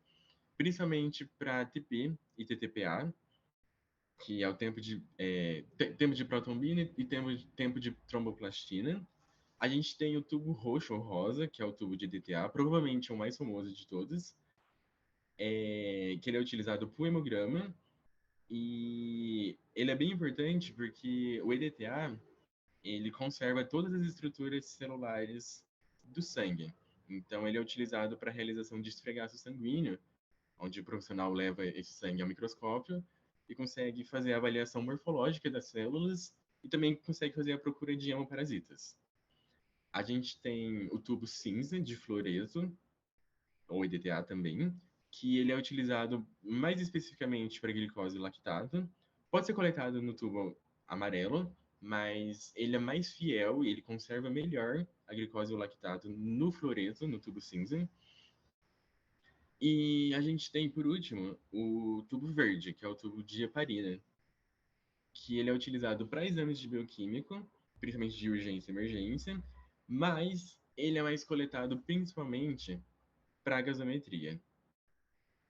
principalmente para TP e TTPA, que é o tempo de protombina e tempo de tromboplastina. A gente tem o tubo roxo ou rosa, que é o tubo de DTA, provavelmente o mais famoso de todos, que ele é utilizado para o hemograma. E ele é bem importante porque o EDTA, ele conserva todas as estruturas celulares do sangue. Então, ele é utilizado para a realização de esfregaço sanguíneo, onde o profissional leva esse sangue ao microscópio e consegue fazer a avaliação morfológica das células e também consegue fazer a procura de hemoparasitas. A gente tem o tubo cinza de fluoreso, ou EDTA também, que ele é utilizado mais especificamente para glicose e lactato. Pode ser coletado no tubo amarelo, mas ele é mais fiel e ele conserva melhor a glicose e o lactato no fluoreso, no tubo cinza. E a gente tem, por último, o tubo verde, que é o tubo de heparina, que ele é utilizado para exames de bioquímico, principalmente de urgência e emergência, mas ele é mais coletado principalmente para gasometria.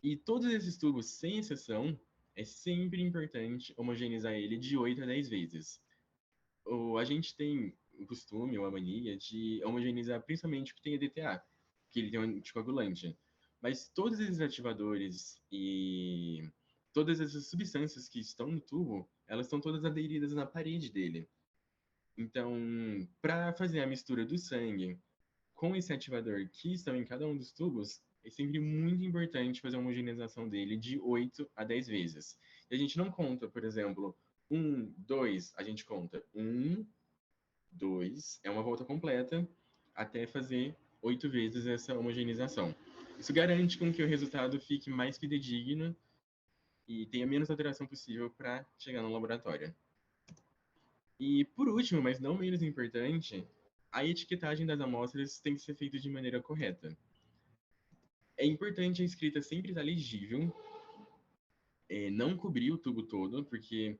E todos esses tubos, sem exceção, é sempre importante homogeneizar ele de 8 a 10 vezes. A gente tem o costume ou a mania de homogeneizar principalmente o que tem EDTA, que ele tem um anticoagulante. Mas todos esses ativadores e todas essas substâncias que estão no tubo, elas estão todas aderidas na parede dele. Então, para fazer a mistura do sangue com esse ativador que estão em cada um dos tubos, é sempre muito importante fazer a homogeneização dele de 8 a 10 vezes. E a gente não conta, por exemplo, 1, 2, a gente conta 1, 2, é uma volta completa, até fazer 8 vezes essa homogeneização. Isso garante com que o resultado fique mais fidedigno e tenha menos alteração possível para chegar no laboratório. E por último, mas não menos importante, a etiquetagem das amostras tem que ser feita de maneira correta. É importante a escrita sempre estar legível. não cobrir o tubo todo, porque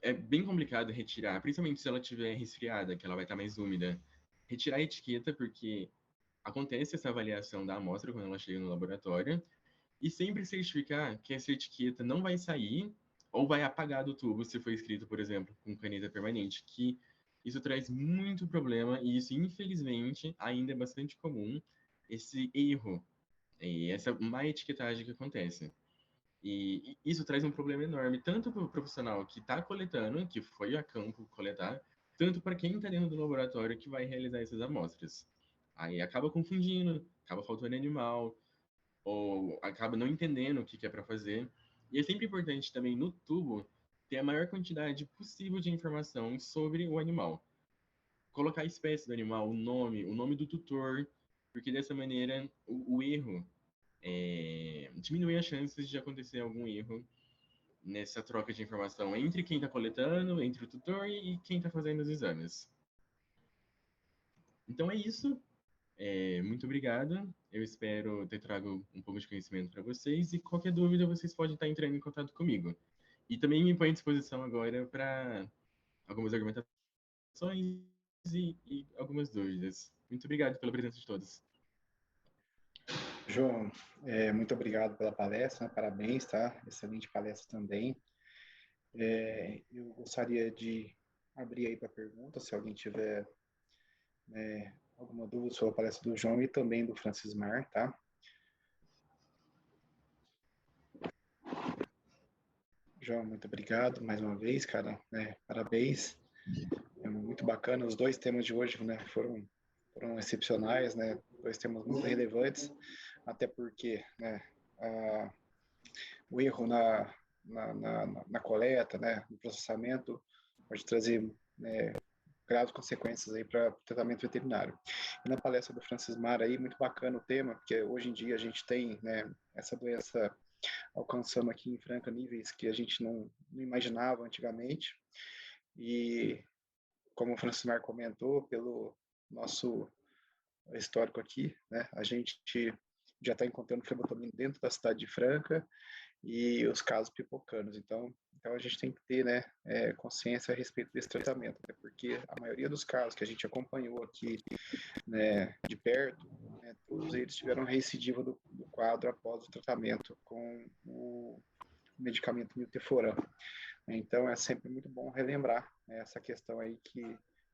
é bem complicado retirar, principalmente se ela estiver resfriada, que ela vai estar mais úmida. Retirar a etiqueta, porque acontece essa avaliação da amostra quando ela chega no laboratório, e sempre certificar que essa etiqueta não vai sair ou vai apagar do tubo se for escrito, por exemplo, com caneta permanente, que isso traz muito problema e isso, infelizmente, ainda é bastante comum, esse erro, essa má etiquetagem que acontece. E isso traz um problema enorme, tanto para o profissional que está coletando, que foi a campo coletar, tanto para quem está dentro do laboratório que vai realizar essas amostras. Aí acaba confundindo, acaba faltando animal, ou acaba não entendendo o que é para fazer. E é sempre importante também no tubo ter a maior quantidade possível de informação sobre o animal. Colocar a espécie do animal, o nome do tutor, porque dessa maneira o erro diminui as chances de acontecer algum erro nessa troca de informação entre quem está coletando, entre o tutor e quem está fazendo os exames. Então é isso. Muito obrigado. Eu espero ter trago um pouco de conhecimento para vocês e qualquer dúvida vocês podem estar entrando em contato comigo. E também me põe à disposição agora para algumas argumentações e algumas dúvidas. Muito obrigado pela presença de todos. João, muito obrigado pela palestra, né? Parabéns, tá? Excelente palestra também. Eu gostaria de abrir aí para perguntas, se alguém tiver alguma dúvida sobre a palestra do João e também do Francismar, tá? João, muito obrigado mais uma vez, cara. Parabéns. É muito bacana. Os dois temas de hoje, né, foram excepcionais, né? Dois temas muito relevantes, até porque, né, o erro na coleta, né, no processamento, pode trazer, né, graves consequências aí para o tratamento veterinário. E na palestra do Francismar aí, muito bacana o tema, porque hoje em dia a gente tem, né, essa doença alcançando aqui em Franca níveis que a gente não imaginava antigamente. E como o Francismar comentou, pelo nosso histórico aqui, né, a gente já está encontrando flebotomia dentro da cidade de Franca e os casos pipocando. Então a gente tem que ter, né, consciência a respeito desse tratamento, né, porque a maioria dos casos que a gente acompanhou aqui, né, de perto, né, todos eles tiveram recidiva do quadro após o tratamento com o medicamento milteforam. Então é sempre muito bom relembrar, né, essa questão aí que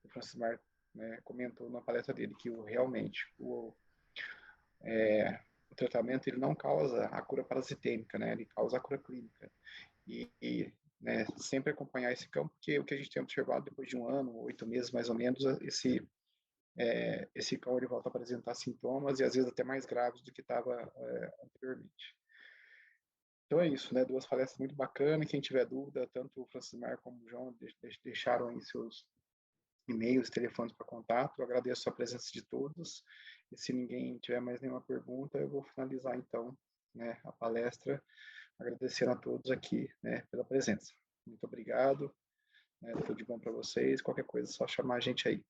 o Francismar, né, comentou na palestra dele, que realmente o tratamento ele não causa a cura parasitêmica, né, ele causa a cura clínica. E né, sempre acompanhar esse campo, porque o que a gente tem observado depois de 1 ano, 8 meses mais ou menos, esse cão ele volta a apresentar sintomas e às vezes até mais graves do que estava anteriormente. Então é isso, né? 2 palestras muito bacanas. Quem tiver dúvida, tanto o Francismar como o João deixaram aí seus e-mails, telefones para contato. Eu agradeço a presença de todos. E se ninguém tiver mais nenhuma pergunta, eu vou finalizar então, né, a palestra, agradecendo a todos aqui, né, pela presença. Muito obrigado. Tudo de bom para vocês. Qualquer coisa, é só chamar a gente aí.